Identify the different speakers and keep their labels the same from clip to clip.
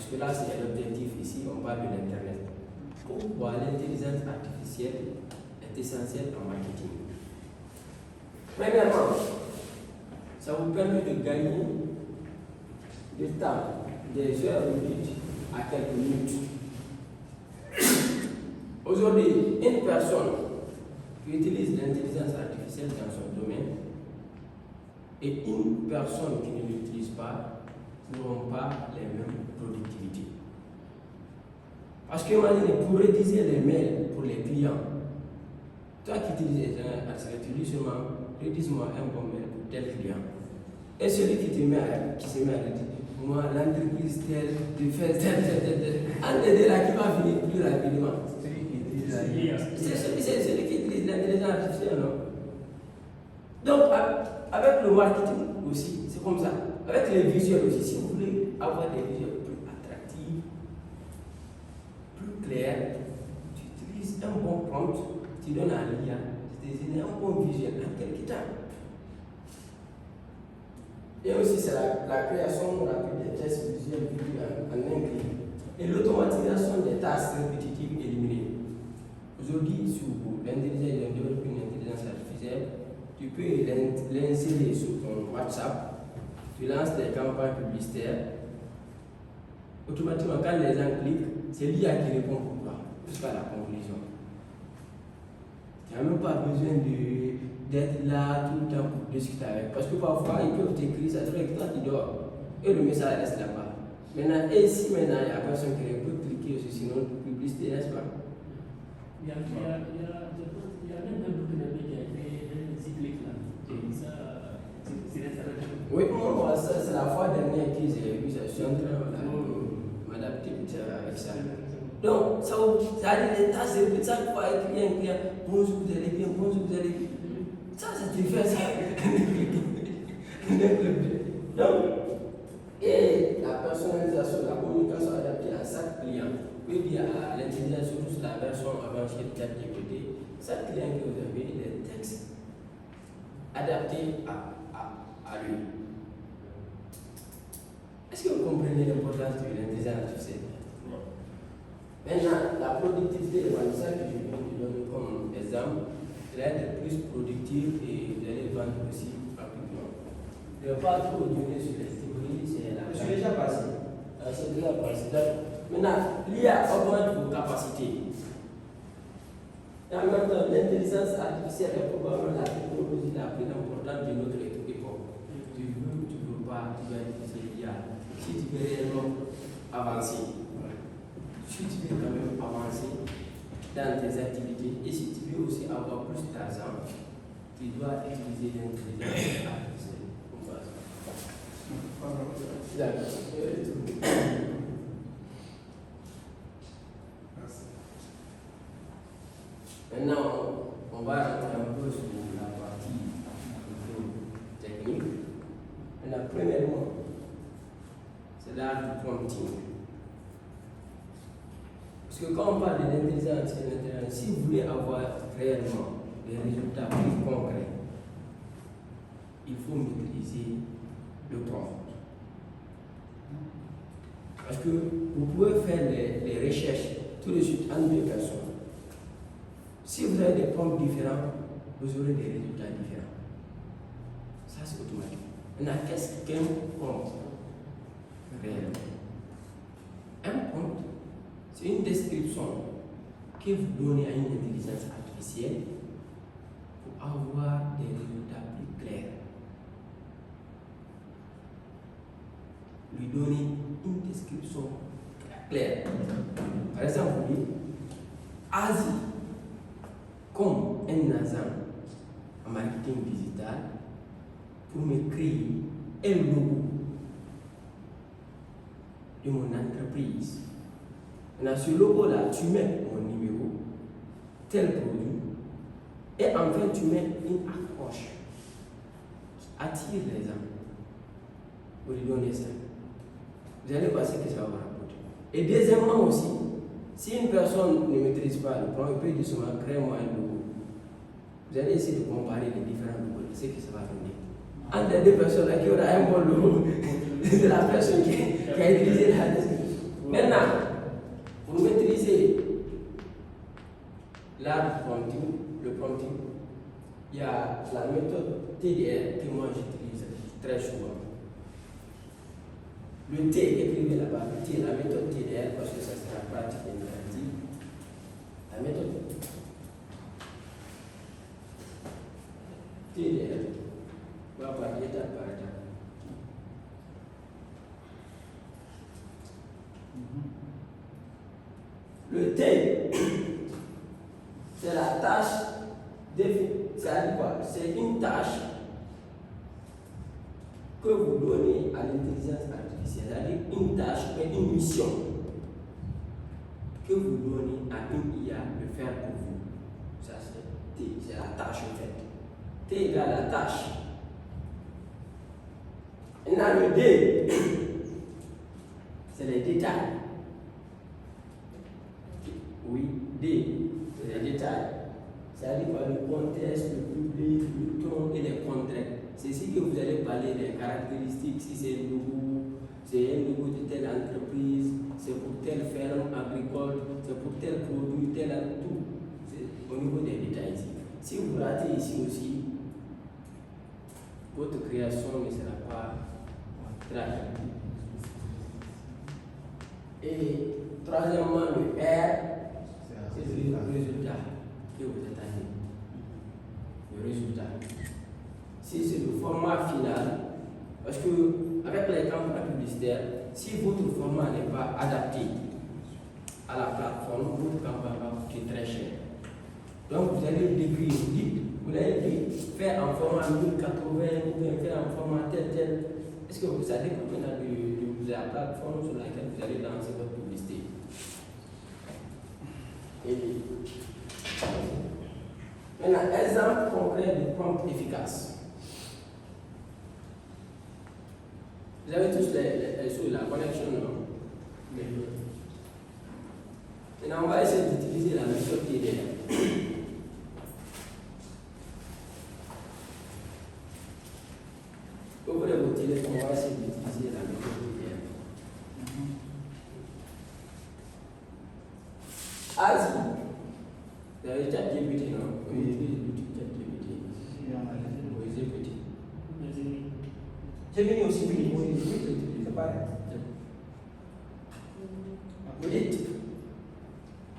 Speaker 1: parce que là c'est l'objectif ici, on parle de l'Internet. Pourquoi l'intelligence artificielle est essentielle en marketing? Premièrement, ça vous permet de gagner du temps, des heures minutes à quelques minutes. Aujourd'hui, une personne qui utilise l'intelligence artificielle dans son domaine et une personne qui ne l'utilise pas n'auront pas les mêmes productivités. Parce que imaginez, pour rédiger les mails pour les clients, toi qui utilises l'intelligence artificielle, tu dis seulement rédige-moi un bon mail pour tel client. Et celui qui se met à rédiger, moi, l'entreprise telle, tu fais tel. Un des là qui va venir plus rapidement. C'est celui qui utilise l'intelligence artificielle, non? Donc, avec le marketing aussi, c'est comme ça. Avec les visuels aussi, si vous voulez avoir des visuels plus attractifs, plus clairs, tu utilises un bon prompt, tu donnes à l'IA, tu désignes un bon visuel en quelques temps. Et aussi, c'est la création rapide des tests visuels en un clic et l'automatisation des tâches répétitives éliminées. Aujourd'hui, sur l'intelligence, développer une intelligence artificielle, tu peux l'insérer sur ton WhatsApp, tu lances des campagnes publicitaires. Automatiquement, quand les gens cliquent, c'est l'IA qui répond pour toi, jusqu'à la conclusion. Tu n'as même pas besoin d'être là tout le temps pour discuter avec. Parce que parfois, ils peuvent t'écrire, ça fait que toi tu dors. Et le message reste là-bas. Maintenant, et si maintenant il n'y a personne qui peut cliquer aussi, sinon publicité, n'est-ce pas?
Speaker 2: Il y a même un groupe de qui a fait un cyclique là. Et ça, c'est l'installation.
Speaker 1: Oui, moi, ça, c'est la fois dernière que j'ai vu ça. Je suis en train de m'adapter avec ça. Donc, ça a des tâches de chaque fois, un client, bonjour, vous allez bien, bonjour, vous allez bien. Ça, tu fais ça. Donc, et la personnalisation, la communication adaptée à chaque client, peut dire à l'intelligence, surtout sur la version avancée de ChatGPT, chaque client que vous avez, des textes adaptés à lui. Est-ce que vous comprenez l'importance de l'intelligence artificielle? Maintenant, la productivité, c'est ça que je viens de donner comme exemple. Vous allez être plus productif et vous allez vendre aussi rapidement. Je ne vais pas trop donner sur les théories, c'est la.
Speaker 3: C'est déjà passé.
Speaker 1: C'est déjà passé. Maintenant, l'IA augmente vos capacités. Et en même temps, l'intelligence artificielle est probablement la technologie la plus importante de notre époque. Tu veux pas, tu vas utiliser l'IA. Si tu veux réellement avancer, si tu veux quand même avancer dans tes activités et si tu veux aussi avoir plus d'argent, tu dois utiliser l'intelligence artificielle. Maintenant, on va rentrer un peu sur la partie technique. Maintenant, premièrement, c'est l'art du prompting. Parce que quand on parle de l'intelligence artificielle, si vous voulez avoir réellement des résultats plus concrets, il faut maîtriser le prompt. Parce que vous pouvez faire les recherches tout de suite en 2 personnes. Si vous avez des prompts différents, vous aurez des résultats différents. Ça, c'est automatique. Maintenant, qu'est-ce qu'un prompt réellement? Un prompt, c'est une description que vous donnez à une intelligence artificielle pour avoir des résultats plus clairs. Lui donner une description claire. Par exemple, vous dites Asie comme un agent en marketing digital pour me créer un logo de mon entreprise. Dans ce logo-là, tu mets mon numéro, tel produit, et enfin tu mets une accroche qui attire les gens. Vous lui donnez ça. Vous allez voir ce que ça va vous rapporter. Et deuxièmement aussi, si une personne ne maîtrise pas le plan, il peut dire seulement crée-moi un logo. Vous allez essayer de comparer les différents logos, ce que ça va donner. Entre les 2 personnes, qui aura un bon logo de la personne qui a utilisé la description. Maintenant, pour maîtriser l'art prompting, le prompting, il y a la méthode TDR que moi j'utilise très souvent. Le T, écrivez là-bas, le T, la méthode TDR, parce que ça sera pratique et interactive. La méthode TDR va par étape par étape. Le T, c'est la tâche définie. C'est-à-dire quoi? C'est une tâche que vous donnez à l'intelligence artificielle, c'est-à-dire une tâche, une mission que vous donnez à une IA de faire pour vous. Ça c'est T, c'est la tâche en fait. T égale la tâche. Maintenant le D, c'est les détails. Oui, D, c'est les détails. C'est-à-dire quoi? Le contexte, le public, le ton et les contraintes. C'est ici que vous allez parler des caractéristiques, si c'est un logo de telle entreprise, c'est pour telle ferme agricole, c'est pour tel produit, tel tout. C'est au niveau des détails ici. Si vous ratez ici aussi, votre création ne sera pas très rapide. Et troisièmement, le R, c'est le résultat que vous attendez. Le résultat. Si c'est le format final, parce que avec les campagnes publicitaires, si votre format n'est pas adapté à la plateforme, votre campagne va coûter très cher. Donc vous allez décrire, vous allez faire en format 1080 ou bien faire en format tel. Est-ce que vous savez maintenant de la plateforme sur laquelle vous allez lancer votre publicité? Et maintenant, exemple concret de prompt efficace. Vous avez tous les choses, la connexion, non? Maintenant, on va essayer d'utiliser la méthode TDR. Ouvrez vos téléphones, on va essayer d'utiliser la méthode TDR. Asie, vous avez ChatGPT, non? Oui, ChatGPT. Oui, c'est petit. Gemini aussi, oui, c'est pareil. Vous dites,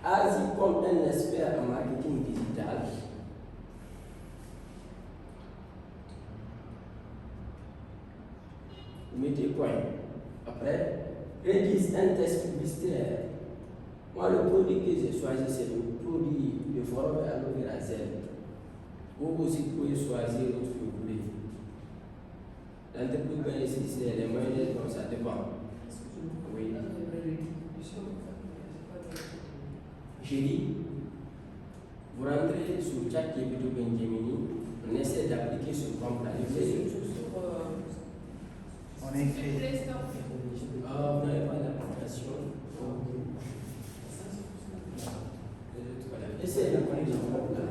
Speaker 1: Asie comme un expert en marketing digital, vous mettez point. Après, rédige un texte publicitaire. Moi, le produit que j'ai choisi, c'est le produit de forum et aloe vera gel. Vous aussi pouvez choisir l'autre que vous voulez. L'entreprise ici, c'est les moyens, donc ça dépend. Oui. J'ai dit, vous rentrez sur ChatGPT ou Gemini, on essaie d'appliquer ce prompt là.
Speaker 3: On est écrit.
Speaker 1: Ah, vous n'avez pas d'application. Essayez de connaître le prompt là.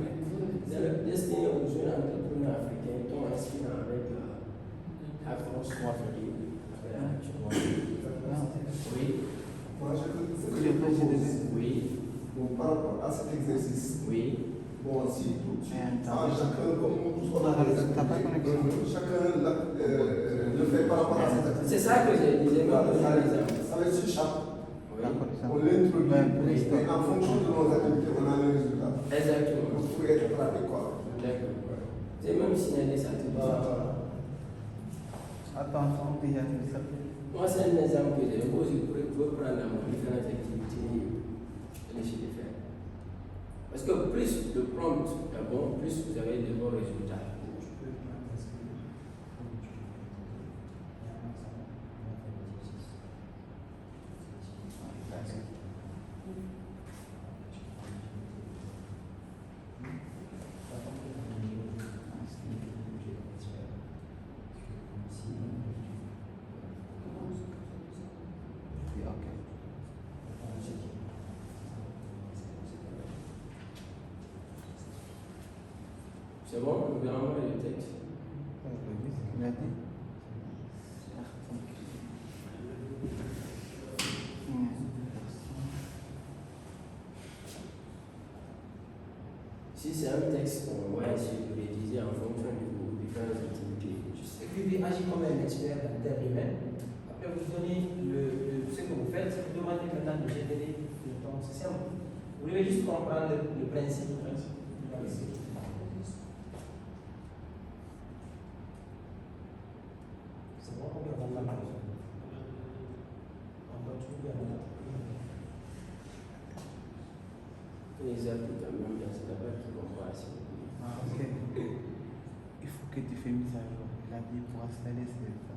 Speaker 1: C'est le destiné aux jeunes entrepreneurs africains qui ont inscrit avec Afros 3 Oui.
Speaker 4: Moi, je propose.
Speaker 1: Oui.
Speaker 4: Bon, par rapport à cet exercice,
Speaker 1: Oui.
Speaker 4: bon, si chacun, comme tout ce qu'on a chacun le fait par rapport à cette activité.
Speaker 1: C'est ça que j'ai dit,
Speaker 4: Avec ce chat, on l'introduit, et en fonction de nos activités, on a le résultat.
Speaker 1: Exactement.
Speaker 4: Vous pouvez être pratique, quoi.
Speaker 1: D'accord. C'est même signalé ça tout
Speaker 3: Attention, déjà, ça.
Speaker 1: Moi, c'est un exemple que j'ai. Vous pouvez prendre dans différentes activités et essayer de faire. Parce que plus le prompt est bon, plus vous avez de bons résultats. C'est bon, le gouvernement et le texte. Si c'est un texte, on va essayer de rédiger en fonction de vos différentes activités.
Speaker 5: Écrivez agit comme un expert en termes humains. Après, vous donnez ce que vous faites, vous demandez maintenant de générer le temps. C'est simple. Vous devez juste comprendre le principe. C'est bon, on va voir la chose. On va trouver un autre.
Speaker 1: Les appuis quand même, c'est là-bas qui vont voir si
Speaker 3: Ah, ok. Il faut que tu fasses mise à jour. Il a dit pour installer, c'est ça.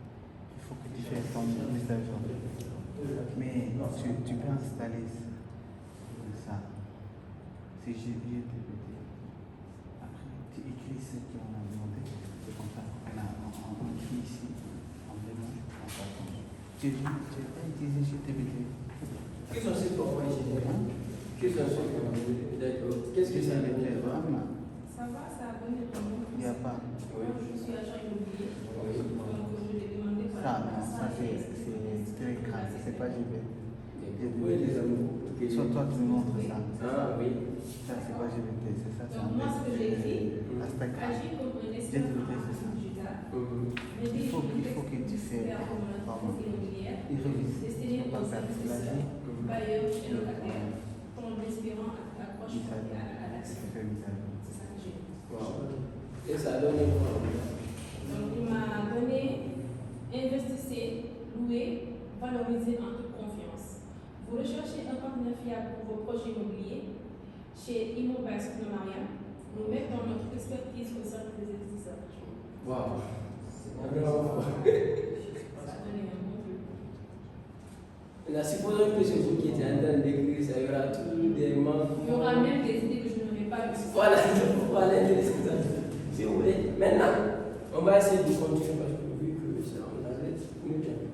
Speaker 3: Il faut que tu fasses ton mise à jour. Mais tu peux installer ça. C'est GTPT. Après, tu écris ce qu'on a demandé. C'est comme ça. On écrit ici. On demande. On t'attend. Tu n'as pas utilisé GTPT.
Speaker 5: Qui sont ceux qui ont envoyé
Speaker 1: Qu'est-ce que ça D'accord. Qu'est-ce que ça veut dire?
Speaker 6: Ça va, ça a donné le nom.
Speaker 3: Il n'y a pas.
Speaker 6: Moi, je suis agent immobilier. Donc, je l'ai demandé par
Speaker 3: Ça, non, ça c'est très grave. C'est pas GTPT. Soit toi tu montres ça.
Speaker 1: Ah oui.
Speaker 3: Ça c'est pas GTPT, c'est ça.
Speaker 6: Donc, moi, ce que j'ai écrit,
Speaker 3: Aspect grave.
Speaker 6: agir comme un expert en marketing digital.
Speaker 3: Il faut que tu fasses
Speaker 6: immobilière
Speaker 3: il révise.
Speaker 6: destinée
Speaker 3: Pas
Speaker 6: aux
Speaker 3: faire cela.
Speaker 6: investisseurs, bailleurs et locataires, en espérant accroche à l'action. C'est ça que j'ai dit.
Speaker 1: Et ça donne quoi?
Speaker 6: Donc, il m'a donné investissez, louez, valorisez en toute confiance. Vous recherchez un partenaire fiable pour vos projets immobiliers. Chez Immobile Supnomaria, nous mettons notre expertise au service des investisseurs.
Speaker 1: Waouh.
Speaker 6: Ça a donné un bon truc.
Speaker 1: Là, supposons que c'est vous qui êtes en train d'écrire, ça y aura tous des membres.
Speaker 6: Il y aura même des idées que je n'aurais pas vues.
Speaker 1: Voilà, voilà l'intéressant. Si vous voulez. Maintenant, on va essayer de continuer parce que vu que ça, on a fait.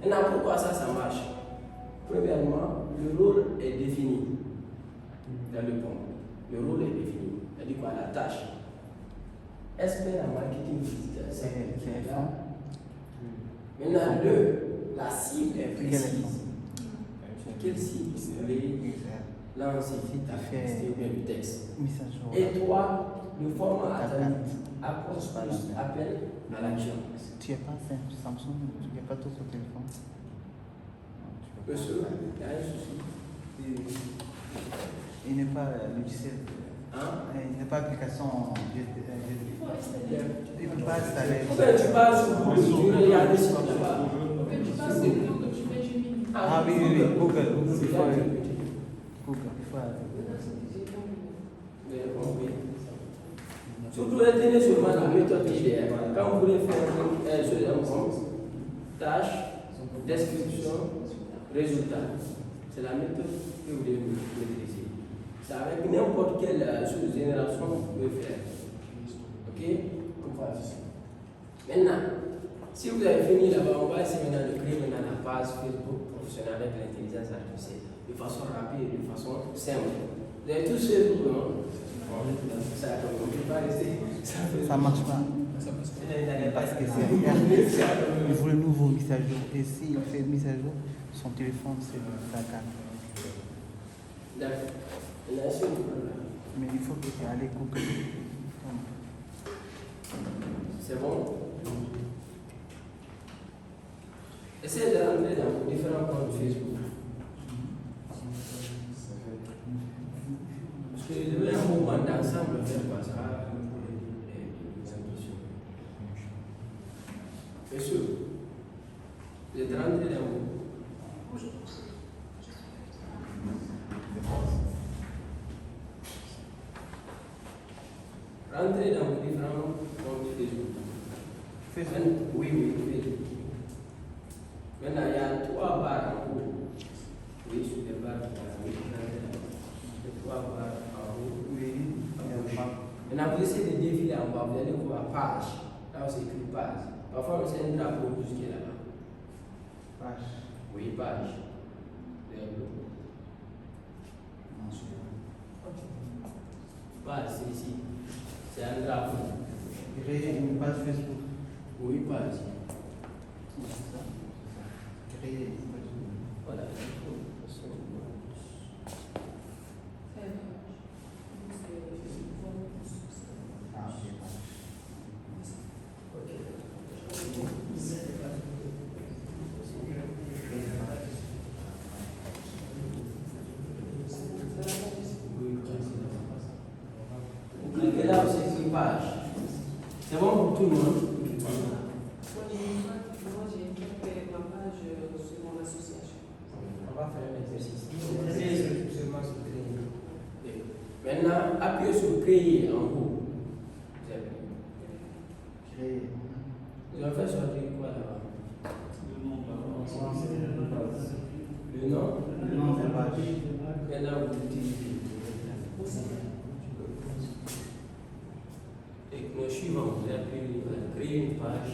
Speaker 1: Maintenant, pourquoi ça marche? Premièrement, le rôle est défini dans le point. Le rôle est défini. C'est-à-dire quoi? La tâche. Expert en marketing digital.
Speaker 3: C'est
Speaker 1: là. Maintenant, la cible est précise. Quelle cible vous voulez lancer ta publicité ou bien le texte?
Speaker 3: Mise à jour.
Speaker 1: Et toi, le format attendu, approche plus, appel à l'action.
Speaker 3: Tu n'as pas Samsung, tu n'as pas tout sur téléphone.
Speaker 1: Monsieur, il y a un souci.
Speaker 3: Il n'est pas logiciel.
Speaker 1: Hein?
Speaker 3: Il n'est pas application.
Speaker 6: Il faut installer.
Speaker 3: Il ne peut pas installer.
Speaker 1: Tu passes sur Google, tu regardes sur là-bas.
Speaker 6: Tu passes sur Google, tu fais du mini.
Speaker 3: Ah oui, Google. Il faut aller. Google. Il faut aller.
Speaker 1: Vous avez compris. Surtout, retenez seulement la méthode idéale. Quand vous voulez faire un seul compte, tâche, description, résultat. C'est la méthode que vous devez maîtriser. C'est avec n'importe quelle sous-génération que vous pouvez faire. Ok? Comme ça. Maintenant, si vous avez fini là-bas, on va essayer maintenant de créer maintenant la page Facebook professionnelle avec l'intelligence artificielle de façon rapide, de façon simple. Vous avez tous fait pour non? Ça ne peut pas rester.
Speaker 3: Ça ne marche pas. Parce que c'est il faut le nouveau mise à jour. Et s'il fait mise à jour, son téléphone, c'est ça calme.
Speaker 1: D'accord.
Speaker 3: Mais il faut que tu ailles Google.
Speaker 1: C'est bon? Essayez de rentrer dans vos différents comptes Facebook. Parce que je veux un mouvement d'ensemble faire quoi ça. Monsieur, vous êtes rentré dans vos. Rentrez dans vos différents comptes Facebook. Oui, Facebook. Maintenant, il y a 3 barres en haut. Oui, sur les barres, oui, les 3 barres en haut.
Speaker 3: Oui,
Speaker 1: Maintenant, vous essayez de défiler en bas, vous allez voir page. Là, c'est écrit page. Parfois, c'est un drapeau rouge qui est là-bas.
Speaker 3: Page.
Speaker 1: Oui, page. Page, c'est ici. C'est un drapeau.
Speaker 3: Créer une page Facebook.
Speaker 1: Oui, page.
Speaker 3: Créer une page Facebook.
Speaker 1: Voilà.
Speaker 5: On va faire un exercice. Vous allez seulement se créer.
Speaker 1: Maintenant, appuyez sur créer en haut. Vous avez
Speaker 3: Créer.
Speaker 1: Vous avez fait sortir quoi là-bas? Le nom.
Speaker 3: Le nom de la page.
Speaker 1: Maintenant, vous l'utilisez. Et le suivant, vous appuyez, vous créer une page.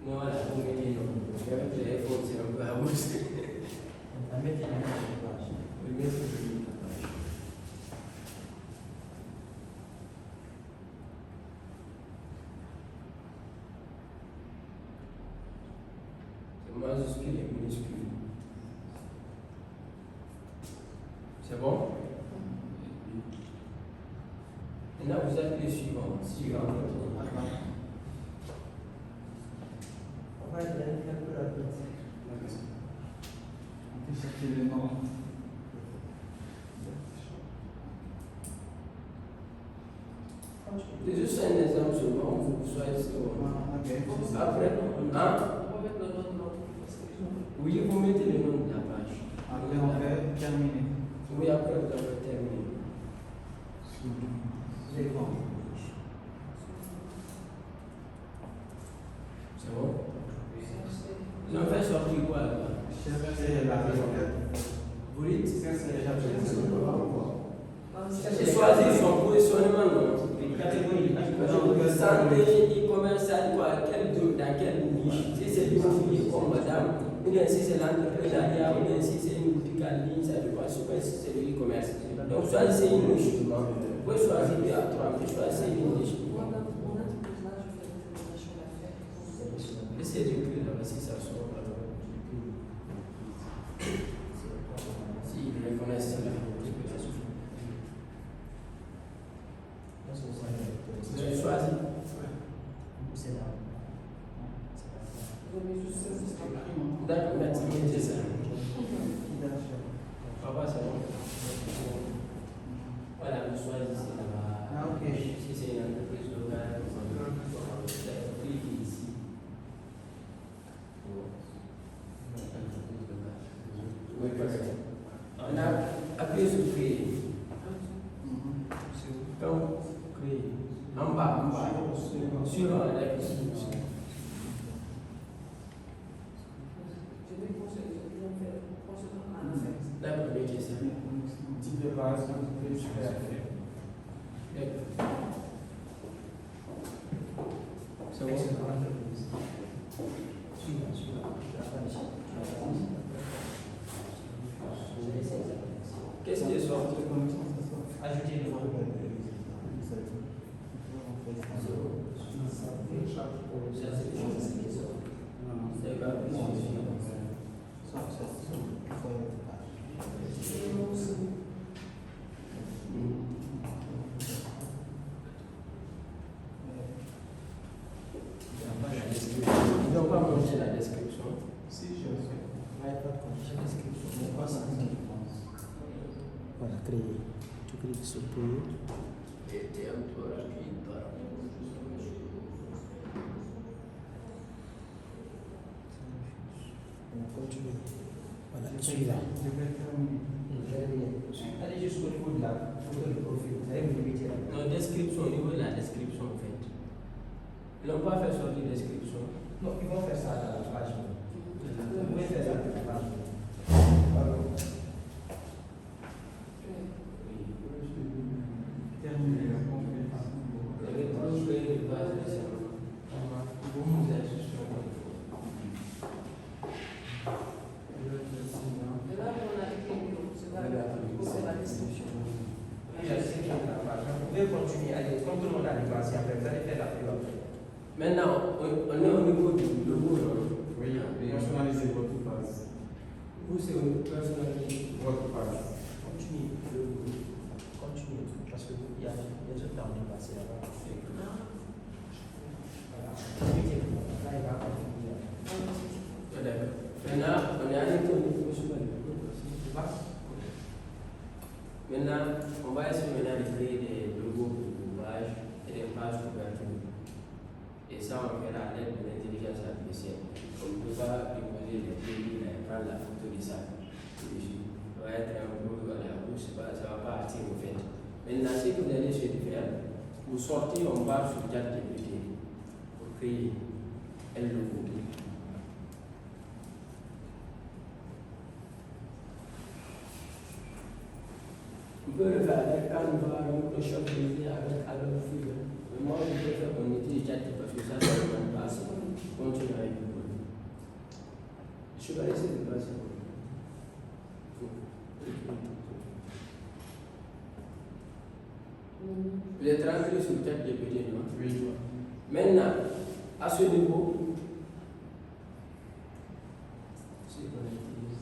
Speaker 1: Voilà, vous mettez le nom. Avec le téléphone, c'est un peu à vous.
Speaker 5: On va mettre une page.
Speaker 1: Vous mettez le nom de la page. C'est majuscule et minuscule. C'est bon? Maintenant, vous appuyez suivant. Suivant.
Speaker 5: On va être un peu rapide.
Speaker 3: On peut chercher le nom.
Speaker 1: C'est juste un exemple seulement, vous choisissez. Après, hein? Oui, vous mettez le nom de la page.
Speaker 3: Après, on fait terminer.
Speaker 1: Oui, après, vous avez terminé.
Speaker 5: C'est bon.
Speaker 1: C'est bon? Ils ont fait sortir quoi là-bas?
Speaker 3: Chercher la
Speaker 1: Vous dites?
Speaker 5: C'est
Speaker 1: Choisir son positionnement, non?
Speaker 5: catégorie.
Speaker 1: Santé, e-commercial, quoi, dans quelle niche? Si c'est l'immobilier comme madame, ou bien si c'est l'entrepreneuriat, ou bien si c'est une boutique en ligne, ça dépend super si c'est le e-commerce. Donc choisissez une niche. Vous pouvez choisir deux à trois, mais choisissez une niche. Essayez d'écrire là-bas si ça sort. Si ils reconnaissent ça, ça suffit. Vous avez choisi.
Speaker 5: C'est là.
Speaker 1: D'accord, merci. Mettez ça. Papa, c'est bon. Voilà, vous choisissez là-bas.
Speaker 5: Ah, ok.
Speaker 1: Si c'est une entreprise locale, cliquez ici. Oui, parfait. On a appuyé sur créer. Donc, créer. En bas, suivant la question. D'accord, mettez ça.
Speaker 3: Type de base, super.
Speaker 1: C'est bon? Qu'est-ce qui est sorti?
Speaker 5: Ajoutez le mot.
Speaker 1: C'est pas ils n'ont pas montré la description.
Speaker 3: Si, je sais.
Speaker 5: Voilà, créer. Tu cliques sur créer.
Speaker 1: Et t'es un peu rapide par rapport
Speaker 5: On continue. Voilà, suivant. Allez jusqu'au niveau de la photo de profil. Vous allez vous limiter là.
Speaker 1: Non, description, au niveau de la description en fait. Ils n'ont pas fait sortir description.
Speaker 5: Non, ils vont faire ça à la page. Vous pouvez faire ça à la page.
Speaker 3: Terminer la
Speaker 1: Vous avez trop créé une base de serment. Vous êtes sur
Speaker 5: Vous pouvez continuer, allez, comme tout le monde a dépassé, après vous allez faire la pub.
Speaker 1: Maintenant, on est au niveau du logo.
Speaker 3: Oui, personnalisez votre page.
Speaker 1: Vous, c'est une personnalité.
Speaker 3: Votre page.
Speaker 5: Continue, continue, parce qu'il y a des autres temps dépassé là-bas. Voilà. Là, il va continuer.
Speaker 1: D'accord. Maintenant, on est allé au niveau personnel. Maintenant, on va essayer maintenant de créer des logos pour pages et des pages couverture. Et ça, on fera à l'aide de l'intelligence artificielle. On ne peut pas déposer les pays, prendre la photo coller ça. Ça va être un peu, voilà, ça va pas attirer au fait. Maintenant, ce que vous allez essayer de faire, vous sortez, on va sur ChatGPT pour créer un logo. On peut le faire avec Canva, avec le shop avec Adobe Figure. Mais moi, je préfère qu'on utilise ChatGPT parce que ça ne demande pas. Continue avec le code. Je vais essayer de passer. Vous êtes rentré sur ChatGPT, non? Oui. Maintenant, à ce niveau, c'est qu'on utilise.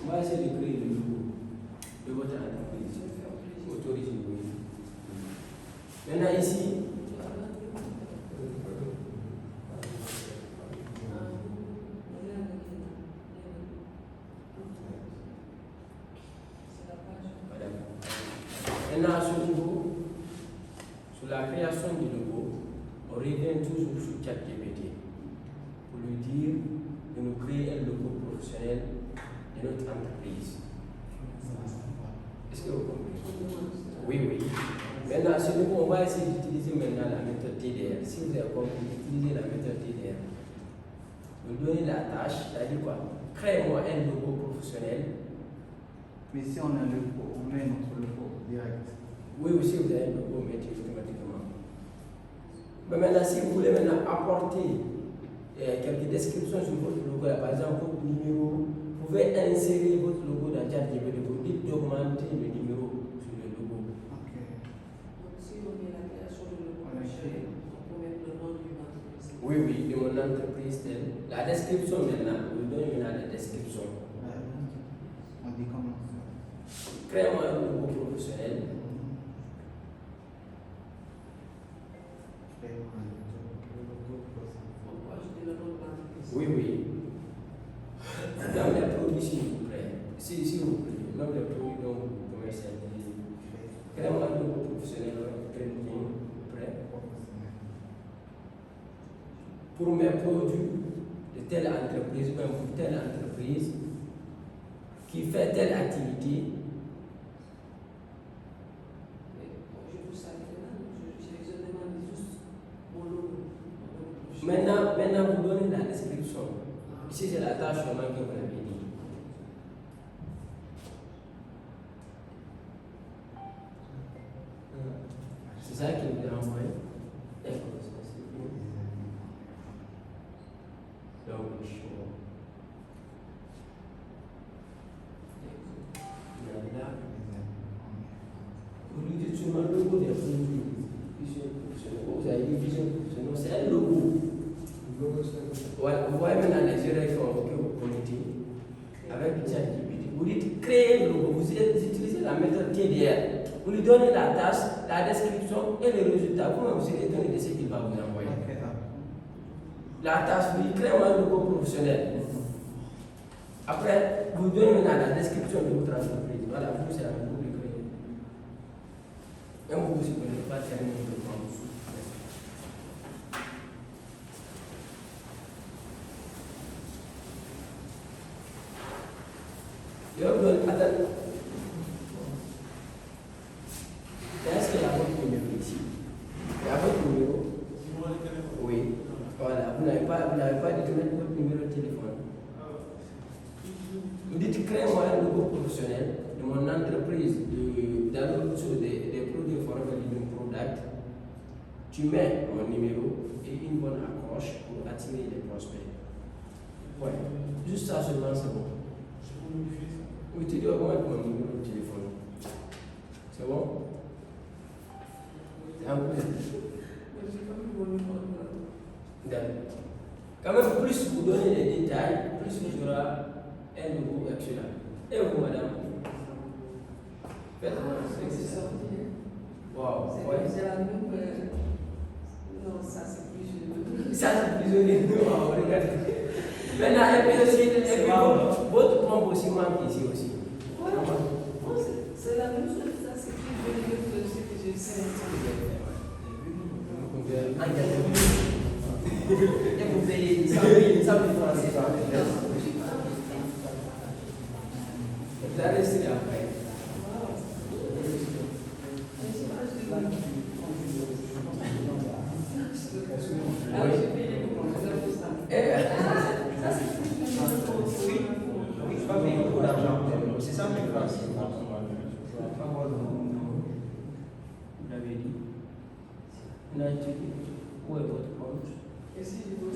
Speaker 1: On va essayer de créer le logo de votre entreprise. Autorisez-vous. Maintenant ici, maintenant à ce niveau, sur la création du logo, on revient toujours sur ChatGPT pour lui dire de nous créer un logo professionnel de notre entreprise. Est-ce que vous comprenez? Oui, oui. Maintenant, à ce niveau, on va essayer d'utiliser maintenant la méthode TDR. Si vous avez compris, utilisez la méthode TDR. Vous donnez la tâche, c'est-à-dire quoi? Créez-moi un logo professionnel.
Speaker 3: Mais si on a le logo, on met notre logo direct.
Speaker 1: Oui, si vous avez un logo, mettez automatiquement. Mais maintenant, si vous voulez maintenant apporter quelques descriptions sur votre logo, par exemple, votre numéro, vous pouvez insérer votre logo dans ChatGPT. Vous dites d'augmenter le numéro sur le logo.
Speaker 3: Ok.
Speaker 7: Donc, si on met la création de logo, on peut mettre le nom d'une entreprise.
Speaker 1: Oui, de mon entreprise telle. La description maintenant, vous donnez maintenant la description.
Speaker 3: On dit comment ça?
Speaker 1: Créez-moi un logo professionnel.
Speaker 7: Pourquoi je dis le nom de l'entreprise?
Speaker 1: Oui. Dans les produits, s'il vous plaît. S'il vous plaît, dans les produits dont vous commercialisez. Créez-moi un logo professionnel très bien prêt. Pour mes produits de telle entreprise, même pour telle entreprise qui fait telle activité.
Speaker 7: Je vous salue là, je demande juste mon logo.
Speaker 1: Maintenant, vous donnez la description. Ici, c'est la tâche que vous l'avez dit. C'est ça qui vous a envoyé. D'accord, ça c'est bien. Donc, là, vous lui dites seulement le logo des produits. Vous avez dit vision professionnelle, c'est un logo. Voilà, vous voyez maintenant les erreurs que vous commettez avec ChatGPT. Vous dites créer le logo, vous utilisez la méthode TDR. Vous lui donnez la tâche, la description et le résultat. Vous-même vous êtes étonné de ce qu'il va vous envoyer. La tâche, vous dites créez un logo professionnel. Après, vous donnez maintenant la description de votre entreprise. Voilà, vous c'est la même vous le créez. Même vous, si vous ne pouvez pas terminer le temps. Est-ce qu'il y a votre numéro ici? Il y a votre numéro? Oui. Voilà, vous n'avez pas dit de mettre votre numéro de téléphone. Vous dites créez-moi un logo professionnel de mon entreprise des produits formels living product. Tu mets mon numéro et une bonne accroche pour attirer les prospects. Ouais. Juste ça seulement, c'est bon. Oui, tu dis augmente mon numéro de téléphone. C'est bon? C'est un peu. D'accord. Quand même, plus vous donnez les détails, plus vous aurez un logo excellent. Et vous, madame?
Speaker 7: C'est sorti, hein.
Speaker 1: Wow, ouais.
Speaker 7: C'est la même. Non, ça c'est plus jeune.
Speaker 1: Ça, c'est plus joli. Wow, regardez. Maintenant, et puis aussi, votre pompe aussi manque ici aussi.
Speaker 7: Ouais, c'est la même chose, ça c'est plus jeune que ce que j'ai fait.
Speaker 5: Et vous payez 100 000 francs CFA.
Speaker 1: Vous allez essayer après.
Speaker 7: Ah, j'ai payé beaucoup pour ça.
Speaker 5: Ça c'est oui, je pas payer beaucoup d'argent. C'est 100 000 francs CFA.
Speaker 1: Vous l'avez dit. Où est votre compte?
Speaker 7: Et si je veux